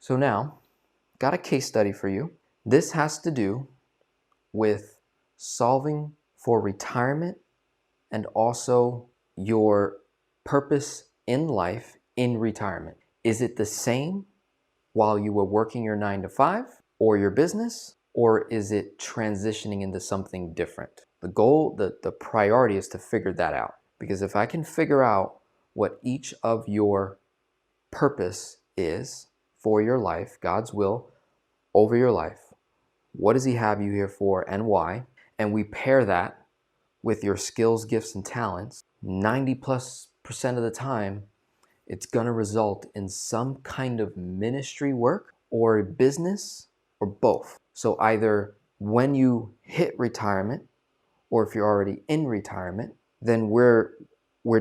So now, got a case study for you. This has to do with solving for retirement and also your purpose in life in retirement. Is it the same while you were working your 9 to 5 or your business, or is it transitioning into something different? The goal, the priority is to figure that out. Because if I can figure out what each of your purpose is for your life, God's will over your life, what does He have you here for and why? And we pair that with your skills, gifts, and talents, 90+% of the time, it's going to result in some kind of ministry work or business or both. So either when you hit retirement or if you're already in retirement, then we're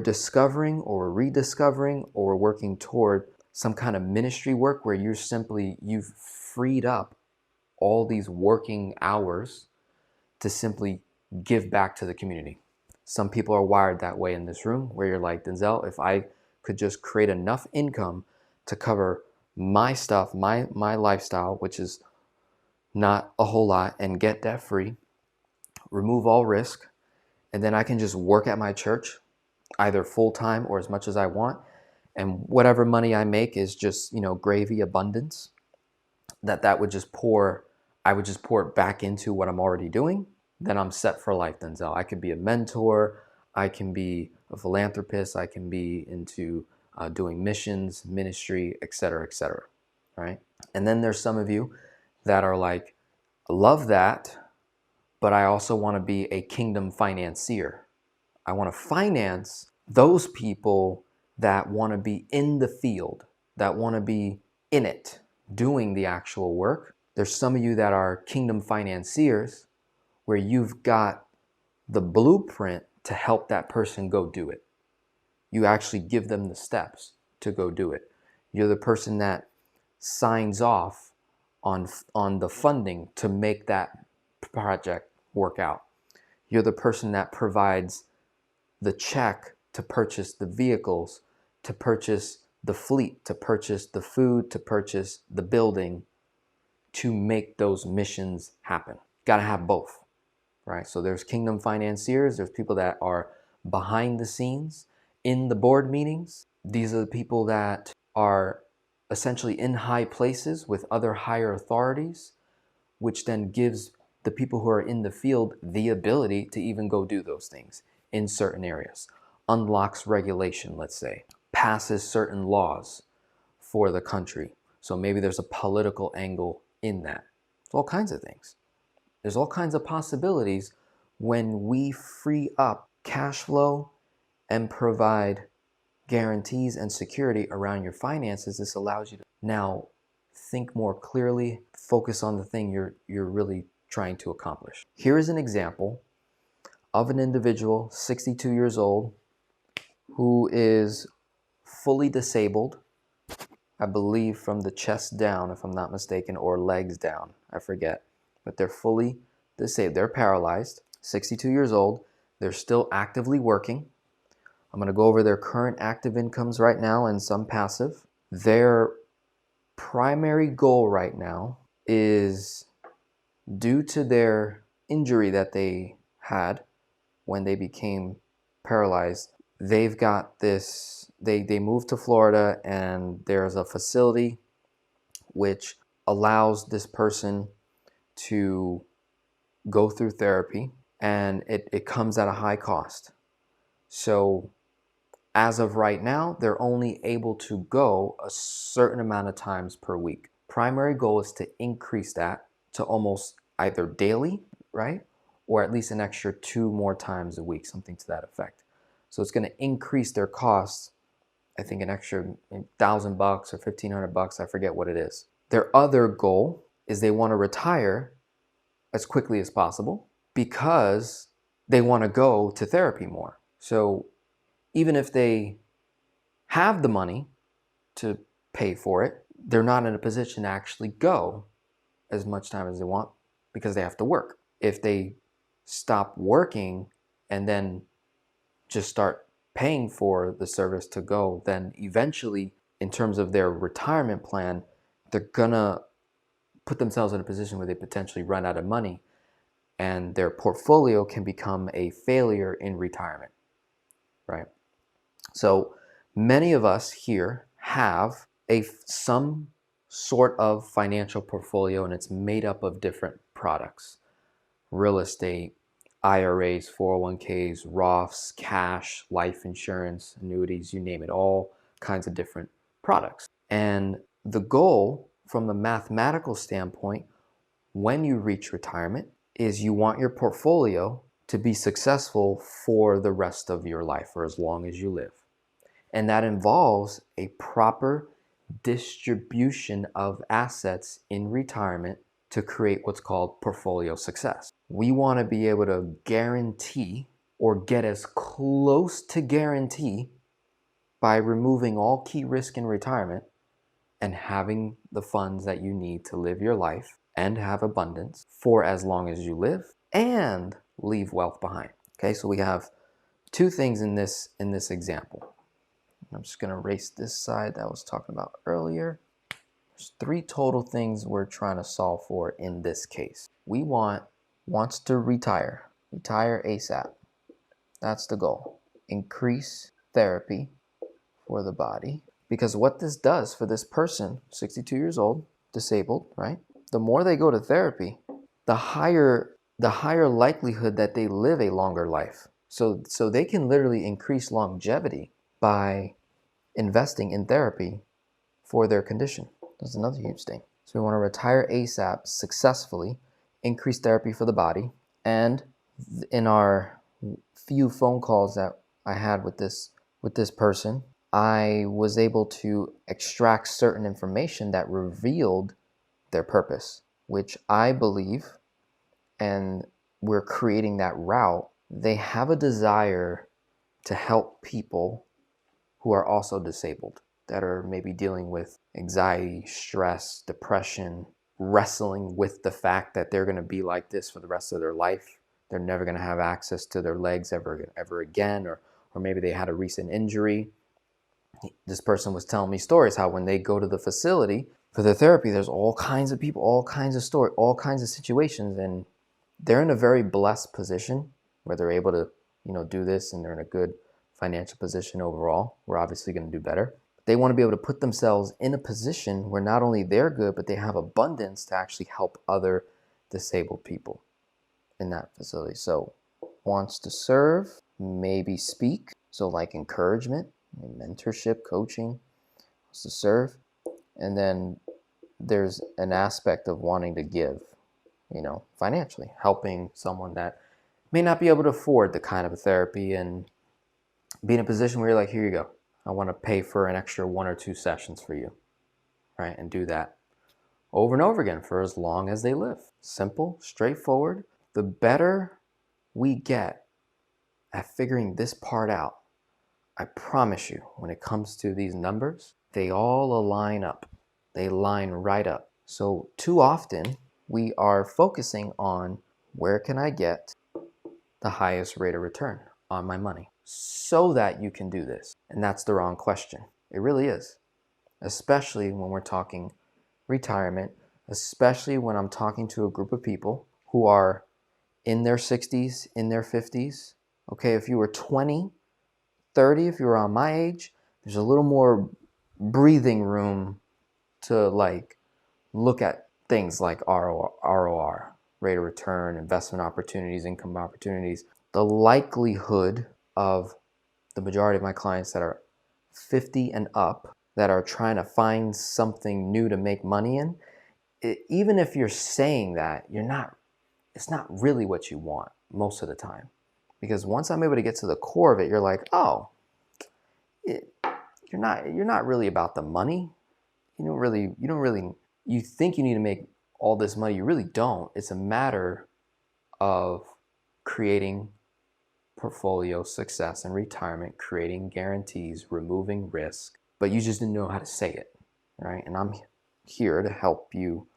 discovering or rediscovering or we're working toward some kind of ministry work where you've freed up all these working hours to simply give back to the community. Some people are wired that way in this room where you're like, Denzel, if I could just create enough income to cover my stuff, my lifestyle, which is not a whole lot, and get debt free, remove all risk, and then I can just work at my church either full time or as much as I want, and whatever money I make is just, gravy abundance, that would just I would just pour it back into what I'm already doing, then I'm set for life, Denzel. I could be a mentor, I can be a philanthropist, I can be into doing missions, ministry, etc., right? And then there's some of you that are like, love that, but I also want to be a kingdom financier. I want to finance those people that want to be in the field, that want to be in it, doing the actual work. There's some of you that are kingdom financiers where you've got the blueprint to help that person go do it. You actually give them the steps to go do it. You're the person that signs off on the funding to make that project work out. You're the person that provides the check to purchase the vehicles, to purchase the fleet, to purchase the food, to purchase the building, to make those missions happen. Got to have both, right? So there's kingdom financiers, there's people that are behind the scenes in the board meetings. These are the people that are essentially in high places with other higher authorities, which then gives the people who are in the field the ability to even go do those things in certain areas. Unlocks regulation, let's say, passes certain laws for the country. So maybe there's a political angle in that. It's all kinds of things. There's all kinds of possibilities when we free up cash flow and provide guarantees and security around your finances. This allows you to now think more clearly, focus on the thing you're really trying to accomplish. Here is an example of an individual, 62 years old, who is fully disabled, I believe from the chest down, if I'm not mistaken, or legs down, I forget. But they're fully disabled. They're paralyzed, 62 years old. They're still actively working. I'm going to go over their current active incomes right now and some passive. Their primary goal right now is, due to their injury that they had when they became paralyzed, they've got this, they moved to Florida, and there's a facility which allows this person to go through therapy, and it comes at a high cost. So as of right now, they're only able to go a certain amount of times per week. Primary goal is to increase that to almost either daily, right? Or at least an extra 2 more times a week, something to that effect. So it's going to increase their costs, I think an extra $1,000 or $1,500, I forget what it is. Their other goal is they want to retire as quickly as possible because they want to go to therapy more. So even if they have the money to pay for it, they're not in a position to actually go as much time as they want because they have to work. If they stop working and then just start paying for the service to go, then eventually, in terms of their retirement plan, they're gonna put themselves in a position where they potentially run out of money and their portfolio can become a failure in retirement, right? So many of us here have some sort of financial portfolio, and it's made up of different products: real estate, IRAs, 401ks, Roths, cash, life insurance, annuities, you name it, all kinds of different products. And the goal from a mathematical standpoint, when you reach retirement, is you want your portfolio to be successful for the rest of your life, or as long as you live. And that involves a proper distribution of assets in retirement to create what's called portfolio success. We want to be able to guarantee, or get as close to guarantee, by removing all key risk in retirement and having the funds that you need to live your life and have abundance for as long as you live and leave wealth behind. Okay, so we have two things in this example. I'm just going to erase this side that I was talking about earlier. There's three total things we're trying to solve for in this case. We wants to retire ASAP. That's the goal. Increase therapy for the body. Because what this does for this person, 62 years old, disabled, right? The more they go to therapy, the higher likelihood that they live a longer life. So they can literally increase longevity by investing in therapy for their condition. That's another huge thing. So we want to retire ASAP successfully, increase therapy for the body, and in our few phone calls that I had with this person, I was able to extract certain information that revealed their purpose, which I believe, and we're creating that route. They have a desire to help people who are also disabled, that are maybe dealing with anxiety, stress, depression, wrestling with the fact that they're going to be like this for the rest of their life. They're never going to have access to their legs ever again, or maybe they had a recent injury. This person was telling me stories how when they go to the facility for their therapy, there's all kinds of people, all kinds of stories, all kinds of situations, and they're in a very blessed position where they're able to, do this, and they're in a good financial position overall. We're obviously going to do better. They want to be able to put themselves in a position where not only they're good, but they have abundance to actually help other disabled people in that facility. So wants to serve, maybe speak. So like encouragement, mentorship, coaching, wants to serve. And then there's an aspect of wanting to give, financially, helping someone that may not be able to afford the kind of a therapy, and be in a position where you're like, here you go. I want to pay for an extra 1 or 2 sessions for you, right? And do that over and over again for as long as they live. Simple, straightforward. The better we get at figuring this part out, I promise you, when it comes to these numbers, they all align up. They line right up. So too often, we are focusing on where can I get the highest rate of return on my money so that you can do this. And that's the wrong question. It really is. Especially when we're talking retirement, especially when I'm talking to a group of people who are in their 60s, in their 50s. Okay, if you were 20, 30, if you were on my age, there's a little more breathing room to look at things like ROR, rate of return, investment opportunities, income opportunities. The likelihood of the majority of my clients that are 50 and up that are trying to find something new to make money in, even if you're saying that, it's not really what you want most of the time. Because once I'm able to get to the core of it, you're like, oh, you're not really about the money. You think you need to make all this money. You really don't. It's a matter of creating portfolio success in retirement, creating guarantees, removing risk, but you just didn't know how to say it, right? And I'm here to help you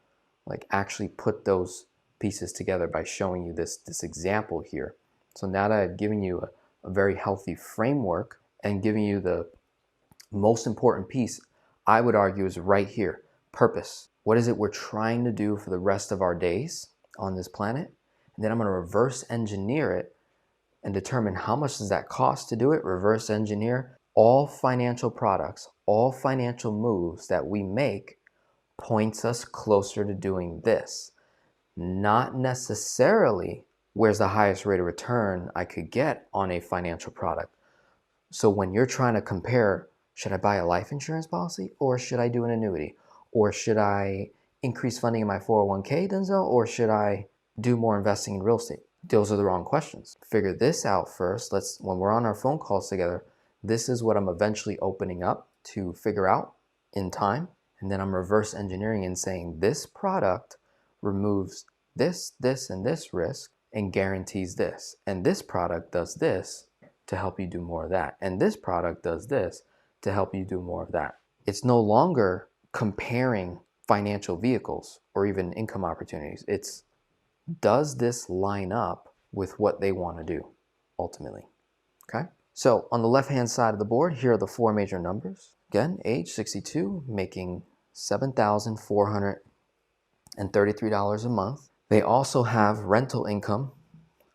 actually put those pieces together by showing you this example here. So now that I've given you a very healthy framework and giving you the most important piece, I would argue, is right here. purpose. What is it we're trying to do for the rest of our days on this planet? And then I'm going to reverse engineer it and determine how much does that cost to do it. Reverse engineer all financial products, all financial moves that we make points us closer to doing this. Not necessarily where's the highest rate of return I could get on a financial product. So when you're trying to compare, should I buy a life insurance policy or should I do an annuity? Or should I increase funding in my 401k, Denzel? Or should I do more investing in real estate? Those are the wrong questions. Figure this out first. When we're on our phone calls together, this is what I'm eventually opening up to figure out in time. And then I'm reverse engineering and saying this product removes this, this, and this risk and guarantees this. And this product does this to help you do more of that. And this product does this to help you do more of that. It's no longer comparing financial vehicles or even income opportunities. It's, does this line up with what they want to do ultimately? Okay. So on the left-hand side of the board, here are the four major numbers. Again, age 62, making $7,433 a month. They also have rental income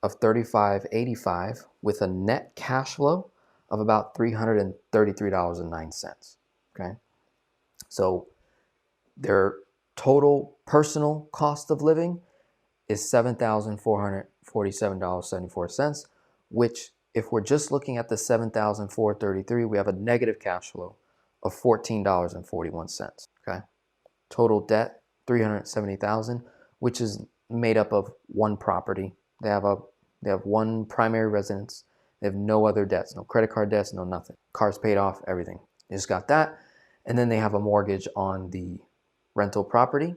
of $35.85 with a net cash flow of about $333.09. Okay. So their total personal cost of living is $7,447.74, which if we're just looking at the $7,433, we have a negative cash flow of $14.41. Okay. Total debt, $370,000, which is made up of one property. They have one primary residence. They have no other debts, no credit card debts, no nothing. Car's paid off, everything. They just got that. And then they have a mortgage on the rental property.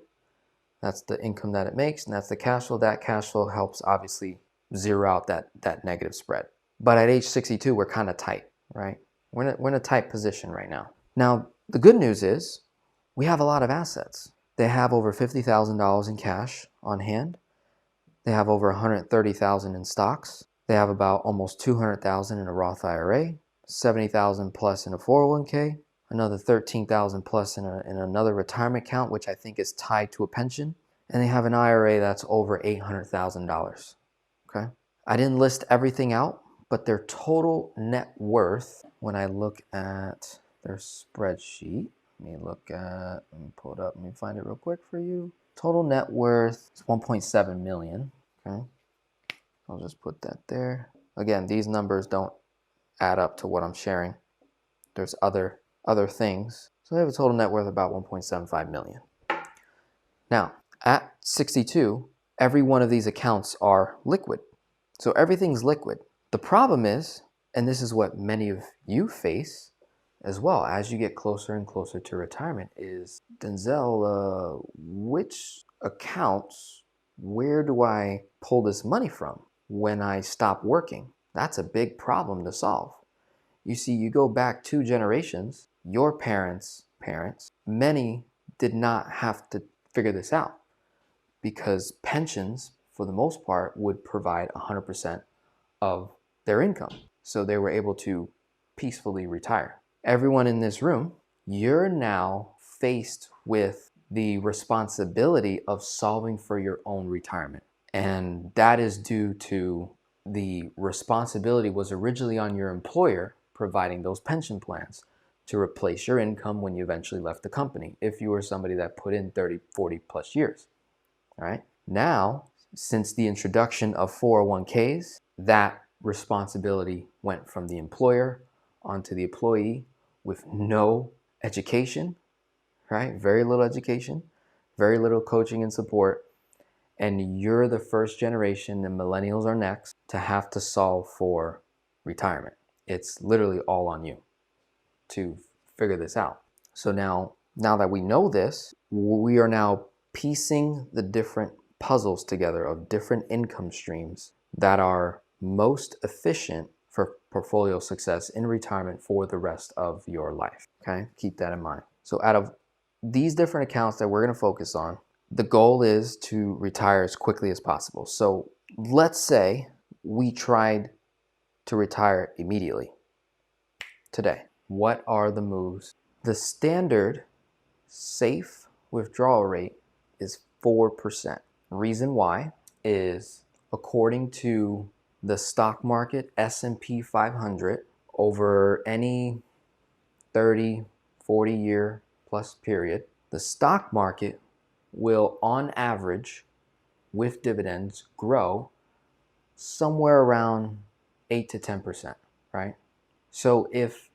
That's the income that it makes, and that's the cash flow. That cash flow helps obviously zero out that negative spread. But at age 62, we're kind of tight, right? We're in a tight position right now. Now, the good news is we have a lot of assets. They have over $50,000 in cash on hand. They have over $130,000 in stocks. They have about almost $200,000 in a Roth IRA, $70,000 plus in a 401k, another $13,000 plus in another retirement account, which I think is tied to a pension. And they have an IRA that's over $800,000. Okay. I didn't list everything out, but their total net worth, when I look at their spreadsheet, let me pull it up, let me find it real quick for you. Total net worth is 1.7 million. Okay. I'll just put that there. Again, these numbers don't add up to what I'm sharing. There's other things. So they have a total net worth of about 1.75 million. Now, at 62, every one of these accounts are liquid. So everything's liquid. The problem is, and this is what many of you face as well as you get closer and closer to retirement, is, Denzel, which accounts, where do I pull this money from when I stop working? That's a big problem to solve. You see, you go back 2 generations, your parents' parents, many did not have to figure this out because pensions, for the most part, would provide 100% of their income. So they were able to peacefully retire. Everyone in this room, you're now faced with the responsibility of solving for your own retirement. And that is due to the responsibility was originally on your employer providing those pension plans to replace your income when you eventually left the company, if you were somebody that put in 30, 40 plus years. All right. Now, since the introduction of 401ks, that responsibility went from the employer onto the employee with no education, right? Very little education, very little coaching and support. And you're the first generation, and millennials are next, to have to solve for retirement. It's literally all on you to figure this out. So now that we know this, we are now piecing the different puzzles together of different income streams that are most efficient for portfolio success in retirement for the rest of your life. Okay, keep that in mind. So out of these different accounts that we're going to focus on, the goal is to retire as quickly as possible. So let's say we tried to retire immediately today. What are the moves? The standard safe withdrawal rate is 4%. Reason why is, according to the stock market S&P 500, over any 30, 40 year plus period, the stock market will on average with dividends grow somewhere around 8 to 10%, right? So if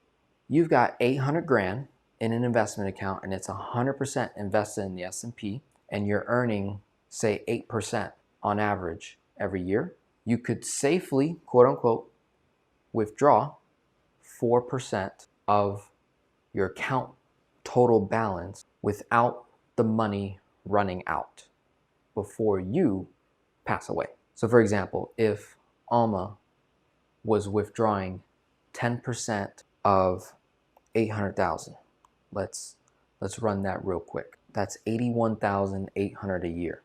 you've got 800 grand in an investment account and it's 100% invested in the S&P and you're earning, say, 8% on average every year, you could safely, quote unquote, withdraw 4% of your account total balance without the money running out before you pass away. So for example, if Alma was withdrawing 10% of 800,000, let's run that real quick. That's 81,800 a year.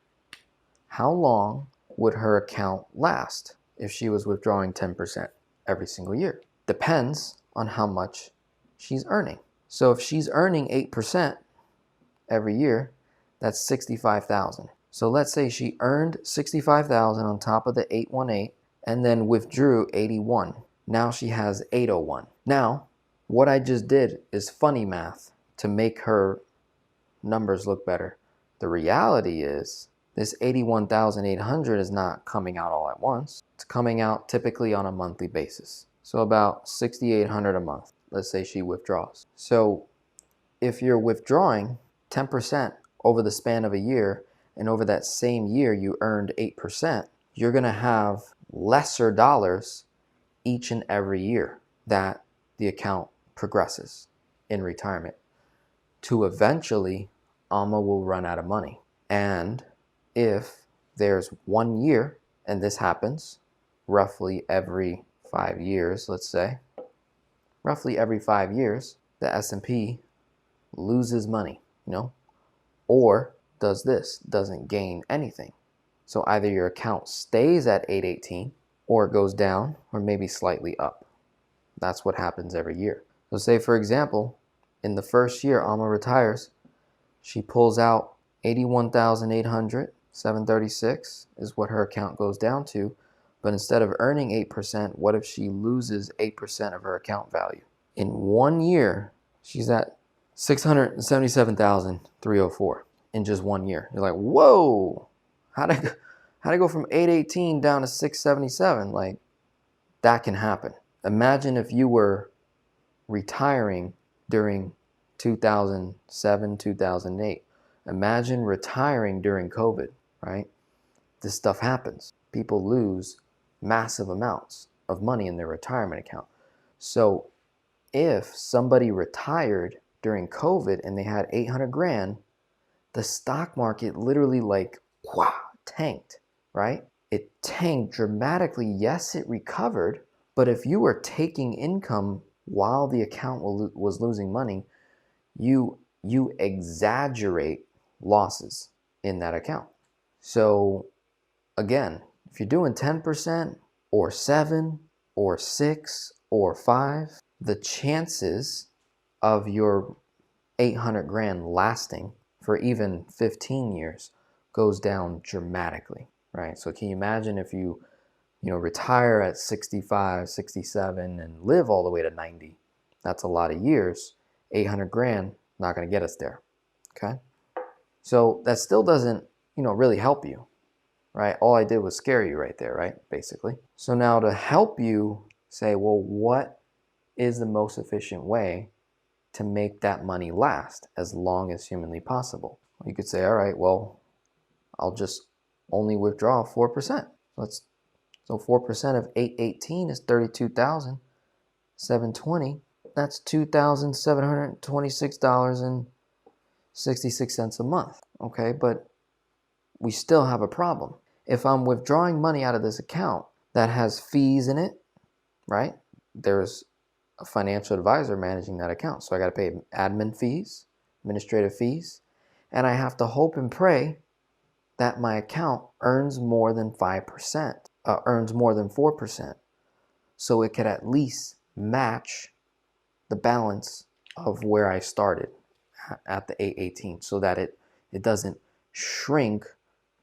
How long would her account last if she was withdrawing 10% every single year? Depends on how much she's earning. So if she's earning 8% every year, that's 65,000. So let's say she earned 65,000 on top of the 818 and then withdrew 81. Now she has 801. Now, what I just did is funny math to make her numbers look better. The reality is this 81,800 is not coming out all at once. It's coming out typically on a monthly basis. So about 6,800 a month. Let's say she withdraws. So if you're withdrawing 10% over the span of a year, and over that same year you earned 8%, you're gonna have lesser dollars each and every year that the account progresses in retirement, to eventually Alma will run out of money. And if there's 1 year, and this happens roughly every 5 years, let's say, roughly every 5 years, the S&P loses money, or does this, doesn't gain anything. So either your account stays at 818 or it goes down or maybe slightly up. That's what happens every year. So say for example, in the first year Alma retires, she pulls out 81,800, 736 is what her account goes down to. But instead of earning 8%, what if she loses 8% of her account value? In 1 year, she's at 677,304 in just 1 year. You're like, whoa, how'd I go from 818 down to 677? Like, that can happen. Imagine if you were retiring during 2007, 2008. Imagine retiring during COVID, right? This stuff happens. People lose massive amounts of money in their retirement account. So if somebody retired during COVID and they had 800 grand, the stock market literally tanked, right? It tanked dramatically. Yes, it recovered, but if you were taking income while the account was losing money, you exaggerate losses in that account. So again, if you're doing 10% or 7 or 6 or 5, the chances of your 800 grand lasting for even 15 years goes down dramatically, right? So can you imagine if you retire at 65, 67 and live all the way to 90? That's a lot of years. 800 grand, not going to get us there, okay? So that still doesn't, really help you, right? All I did was scare you right there, right? Basically. So now to help you say, well, what is the most efficient way to make that money last as long as humanly possible? You could say, all right, well, I'll just only withdraw 4%. So 4% of 818 is 32,720. That's $2,726.66 a month. Okay, but we still have a problem. If I'm withdrawing money out of this account that has fees in it, right? There's a financial advisor managing that account. So I got to pay admin fees, administrative fees, and I have to hope and pray that my account earns more than 5%, earns more than 4%. So it could at least match the balance of where I started at the 818, so that it It doesn't shrink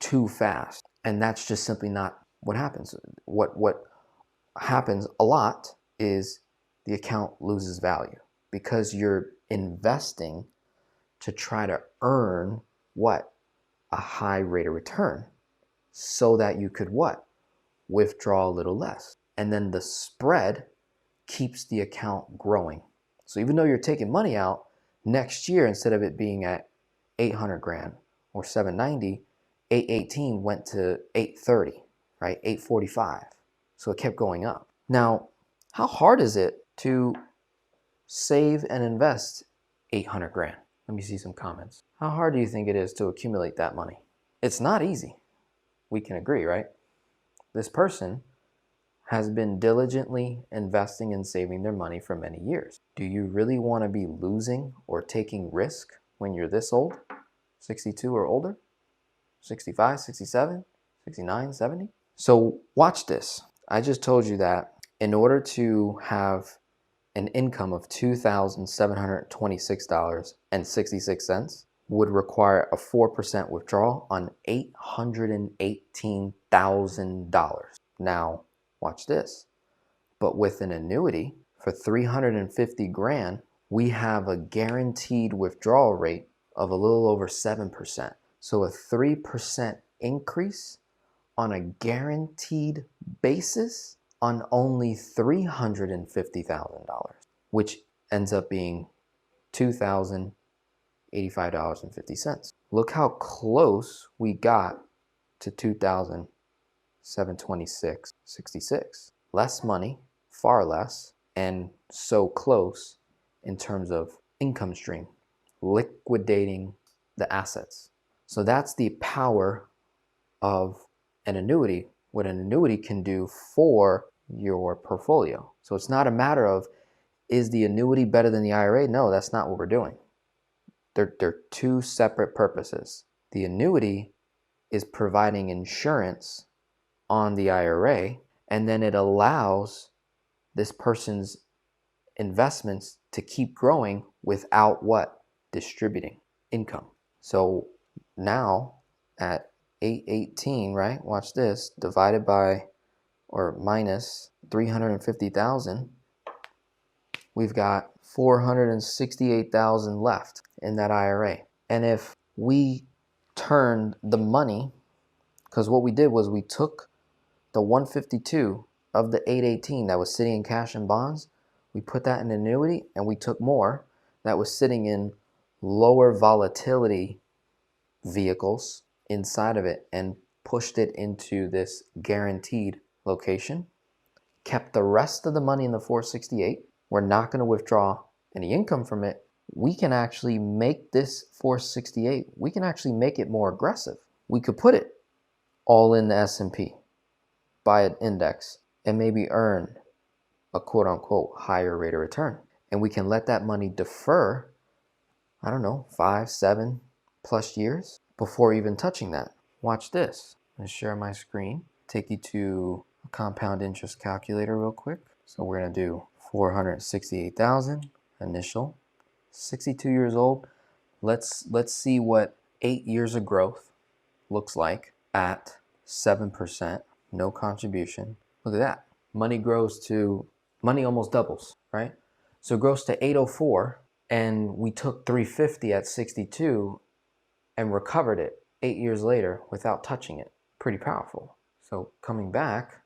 too fast. And that's just simply not what happens. What happens a lot is the account loses value because you're investing to try to earn what? A high rate of return so that you could what? Withdraw a little less. And then the spread keeps the account growing. So even though you're taking money out, next year, instead of it being at 800 grand or 790, 818 went to 830, right? 845. So it kept going up. Now, how hard is it to save and invest 800 grand? Let me see some comments. How hard do you think it is to accumulate that money? It's not easy. We can agree, right? This person has been diligently investing and saving their money for many years. Do you really want to be losing or taking risk when you're this old? 62 or older? 65, 67, 69, 70? So watch this. I just told you that in order to have an income of $2,726.66 would require a 4% withdrawal on $818,000. Now, watch this. But with an annuity for 350 grand, we have a guaranteed withdrawal rate of a little over 7%. So a 3% increase on a guaranteed basis on only $350,000, which ends up being $2,085.50. Look how close we got to 2,726.66. Less money, far less, and so close in terms of income stream, liquidating the assets. So that's the power of an annuity, what an annuity can do for your portfolio. So it's not a matter of, is the annuity better than the IRA? No, that's not what we're doing. They're two separate purposes. The annuity is providing insurance on the IRA, and then it allows this person's investments to keep growing without what? Distributing income. So now at 818, right? Watch this, divided by or minus 350,000, we've got 468,000 left in that IRA. And if we turned the money, because what we did was we took the 152 of the 818 that was sitting in cash and bonds, we put that in annuity, and we took more that was sitting in lower volatility vehicles inside of it and pushed it into this guaranteed location, kept the rest of the money in the 468. We're not going to withdraw any income from it. We can actually make this 468, we can actually make it more aggressive. We could put it all in the S&P, buy an index, and maybe earn a quote unquote higher rate of return. And we can let that money defer, I don't know, 5, 7 plus years before even touching that. Watch this. I'm going to share my screen, take you to a compound interest calculator real quick. So we're going to do 468,000 initial, 62 years old. Let's see what 8 years of growth looks like at 7%, no contribution. Look at that. Money almost doubles, right? So it grows to 804, and we took 350 at 62 and recovered it 8 years later without touching it. Pretty powerful. So coming back,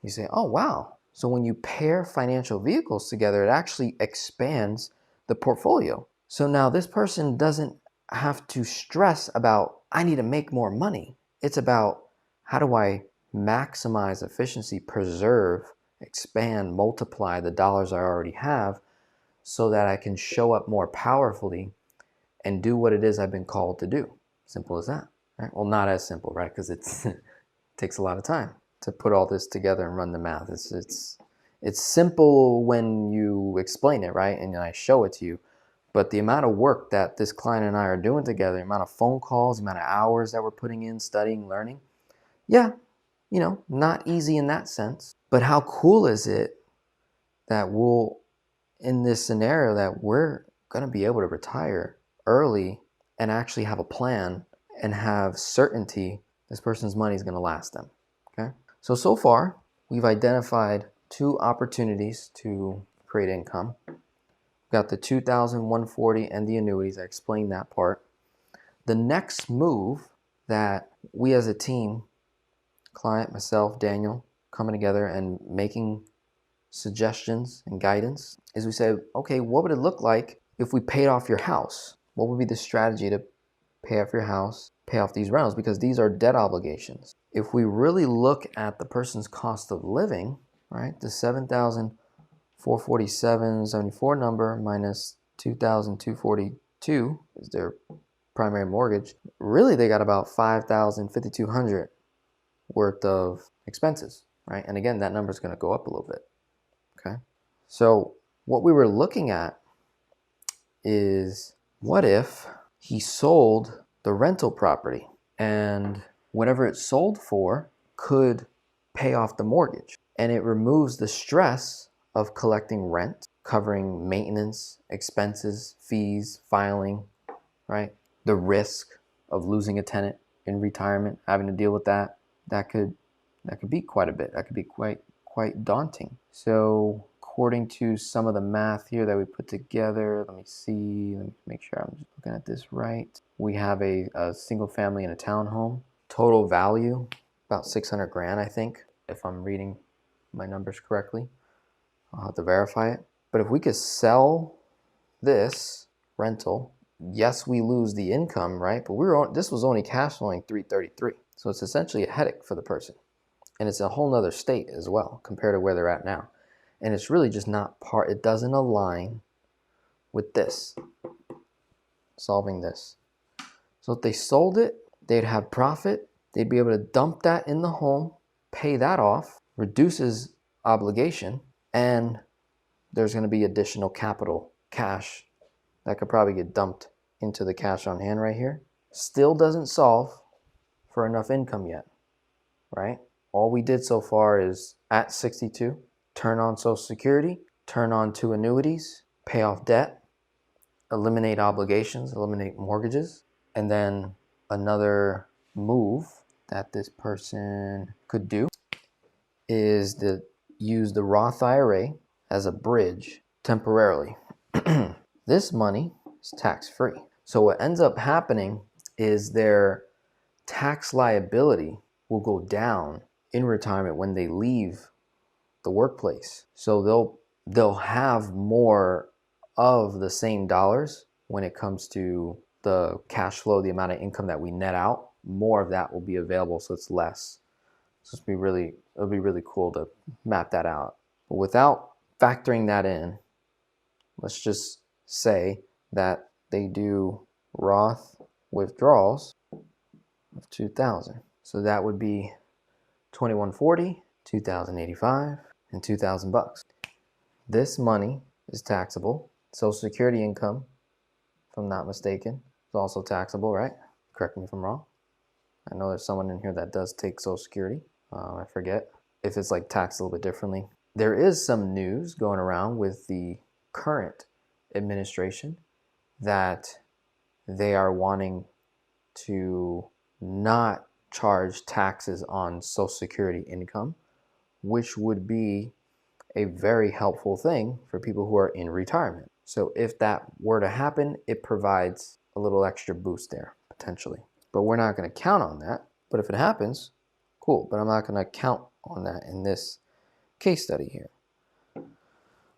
you say, oh, wow. So when you pair financial vehicles together, it actually expands the portfolio. So now this person doesn't have to stress about, I need to make more money. It's about, how do I maximize efficiency, preserve, expand, multiply the dollars I already have so that I can show up more powerfully and do what it is I've been called to do. Simple as that, right? Well, not as simple, right? Because it takes a lot of time to put all this together and run the math. It's simple when you explain it, right? And I show it to you. But the amount of work that this client and I are doing together, the amount of phone calls, the amount of hours that we're putting in, studying, learning, yeah, not easy in that sense. But how cool is it that in this scenario, that we're going to be able to retire early and actually have a plan and have certainty this person's money is going to last them. Okay. So far, we've identified 2 opportunities to create income. We've got the 2,140 and the annuities. I explained that part. The next move that we as a team, client, myself, Daniel, coming together and making suggestions and guidance is we say, okay, what would it look like if we paid off your house? What would be the strategy to pay off your house, pay off these rentals? Because these are debt obligations. If we really look at the person's cost of living, right, the 7,447.74 number minus 2,242 is their primary mortgage. Really, they got about 5,5,200 worth of expenses, right? And again, that number is going to go up a little bit. Okay. So what we were looking at is, what if he sold the rental property and whatever it sold for could pay off the mortgage, and it removes the stress of collecting rent, covering maintenance, expenses, fees, filing, right? The risk of losing a tenant in retirement, having to deal with that could be quite a bit. That could be quite daunting. So according to some of the math here that we put together, let me make sure I'm just looking at this right. We have a single family in a townhome. Total value, about 600 grand, I think, if I'm reading my numbers correctly. I'll have to verify it. But if we could sell this rental, yes, we lose the income, right? But this was only cash flowing 333. So it's essentially a headache for the person. And it's a whole nother state as well compared to where they're at now. And it's really just not it doesn't align with this, solving this. So if they sold it, they'd have profit. They'd be able to dump that in the home, pay that off, reduces obligation, and there's going to be additional capital, cash, that could probably get dumped into the cash on hand right here. Still doesn't solve for enough income yet, right? All we did so far is at 62, turn on Social Security, turn on 2 annuities, pay off debt, eliminate obligations, eliminate mortgages, and then another move that this person could do is to use the Roth IRA as a bridge temporarily. This money is tax-free. So what ends up happening is their tax liability will go down in retirement when they leave the workplace. So they'll have more of the same dollars when it comes to the cash flow, the amount of income that we net out. More of that will be available, so it's less. So it'll be really cool to map that out. But without factoring that in, let's just say that they do Roth withdrawals of 2,000. So that would be 2,140, 2,085, and 2,000 bucks. This money is taxable. Social Security income, if I'm not mistaken, is also taxable, right? Correct me if I'm wrong. I know there's someone in here that does take Social Security. I forget if it's like taxed a little bit differently. There is some news going around with the current administration that they are wanting to not charge taxes on Social Security income, which would be a very helpful thing for people who are in retirement. So if that were to happen, it provides a little extra boost there, potentially. But we're not going to count on that. But if it happens, cool. But I'm not going to count on that in this case study here.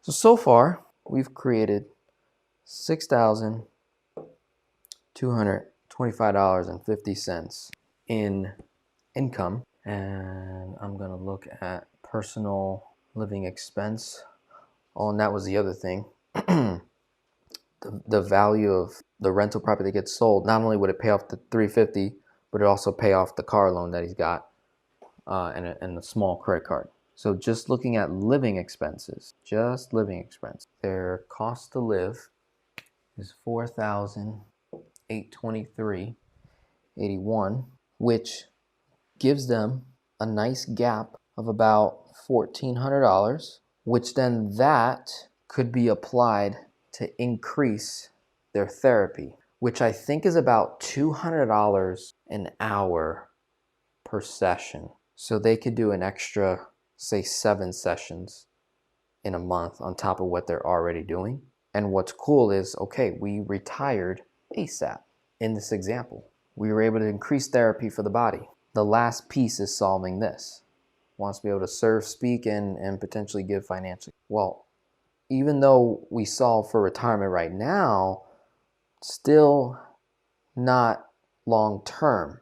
So far, we've created $6,225.50 in income. And I'm going to look at personal living expense. Oh, and that was the other thing. The value of the rental property that gets sold, not only would it pay off the $350, but it also pay off the car loan that he's got and a small credit card. So just looking at living expenses, their cost to live is $4,823.81, which gives them a nice gap of about $1,400, which then that could be applied to increase their therapy, which I think is about $200 an hour per session. So they could do an extra, say 7 sessions in a month on top of what they're already doing. And what's cool is, okay, we retired ASAP in this example. We were able to increase therapy for the body. The last piece is solving this. Wants to be able to serve, speak, and potentially give financially. Well, even though we solve for retirement right now, still not long term,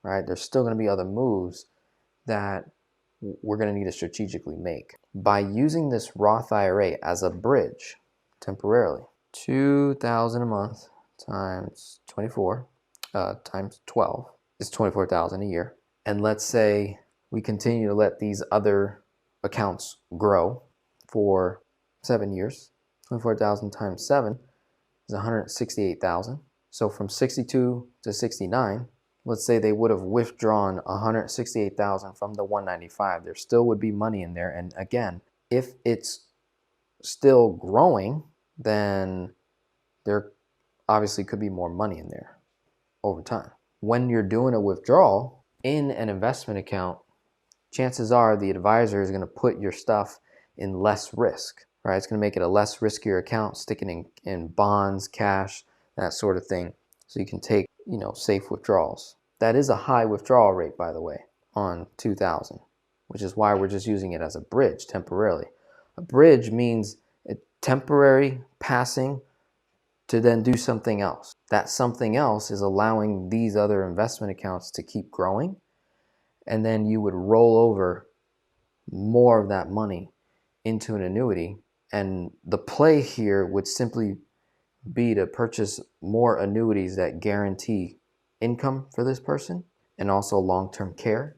right? There's still going to be other moves that we're going to need to strategically make. By using this Roth IRA as a bridge temporarily, $2,000 a month times 24 times 12 is $24,000 a year. And let's say we continue to let these other accounts grow for 7 years. 24,000 times 7 is 168,000. So from 62 to 69, let's say they would have withdrawn 168,000 from the 195. There still would be money in there. And again, if it's still growing, then there obviously could be more money in there over time. When you're doing a withdrawal in an investment account, chances are the advisor is going to put your stuff in less risk, right? It's going to make it a less riskier account, sticking in bonds, cash, that sort of thing. So you can take, safe withdrawals. That is a high withdrawal rate, by the way, on 2,000, which is why we're just using it as a bridge temporarily. A bridge means a temporary passing to then do something else. That something else is allowing these other investment accounts to keep growing, and then you would roll over more of that money into an annuity. And the play here would simply be to purchase more annuities that guarantee income for this person and also long-term care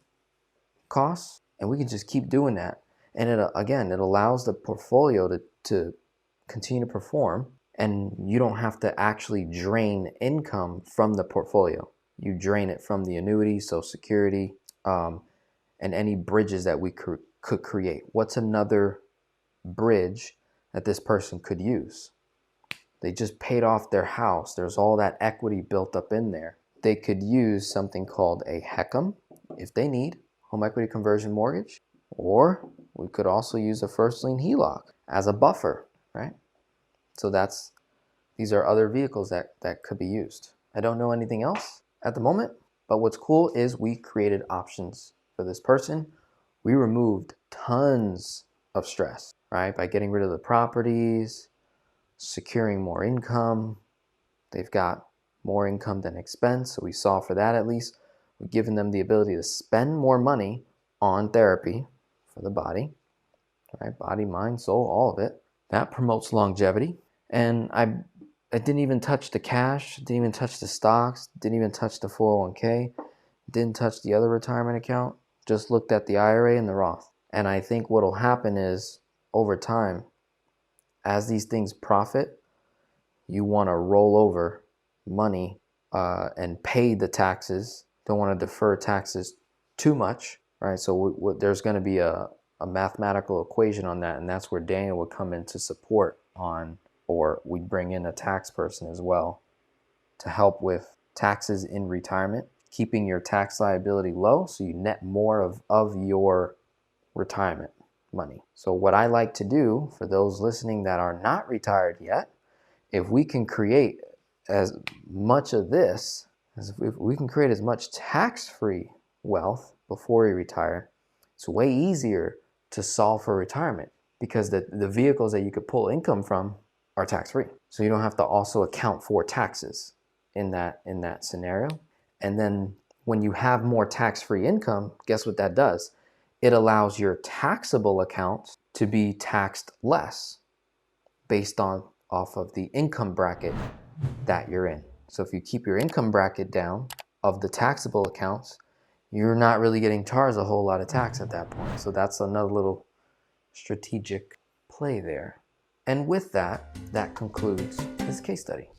costs. And we can just keep doing that. And it allows the portfolio to continue to perform, and you don't have to actually drain income from the portfolio. You drain it from the annuity, Social Security, and any bridges that we could create. What's another bridge that this person could use? They just paid off their house. There's all that equity built up in there. They could use something called a HECM if they need, home equity conversion mortgage, or we could also use a first lien HELOC as a buffer, right? So these are other vehicles that could be used. I don't know anything else at the moment, but what's cool is we created options for this person. We removed tons of stress, right? By getting rid of the properties, securing more income. They've got more income than expense, so we solve for that at least. We've given them the ability to spend more money on therapy for the body, right? Body, mind, soul, all of it. That promotes longevity. And I didn't even touch the cash, didn't even touch the stocks, didn't even touch the 401k, didn't touch the other retirement account, just looked at the IRA and the Roth. And I think what will happen is over time, as these things profit, you want to roll over money and pay the taxes. Don't want to defer taxes too much, right? So there's going to be a mathematical equation on that, and that's where Daniel would come in to support on, or we bring in a tax person as well to help with taxes in retirement, keeping your tax liability low so you net more of your retirement money. So what I like to do for those listening that are not retired yet, if we can create as much of this, if we can create as much tax-free wealth before you retire, it's way easier to solve for retirement because the vehicles that you could pull income from are tax-free. So you don't have to also account for taxes in that scenario. And then when you have more tax-free income, guess what that does? It allows your taxable accounts to be taxed less based off of the income bracket that you're in. So if you keep your income bracket down of the taxable accounts, you're not really getting charged a whole lot of tax at that point. So that's another little strategic play there. And with that, that concludes this case study.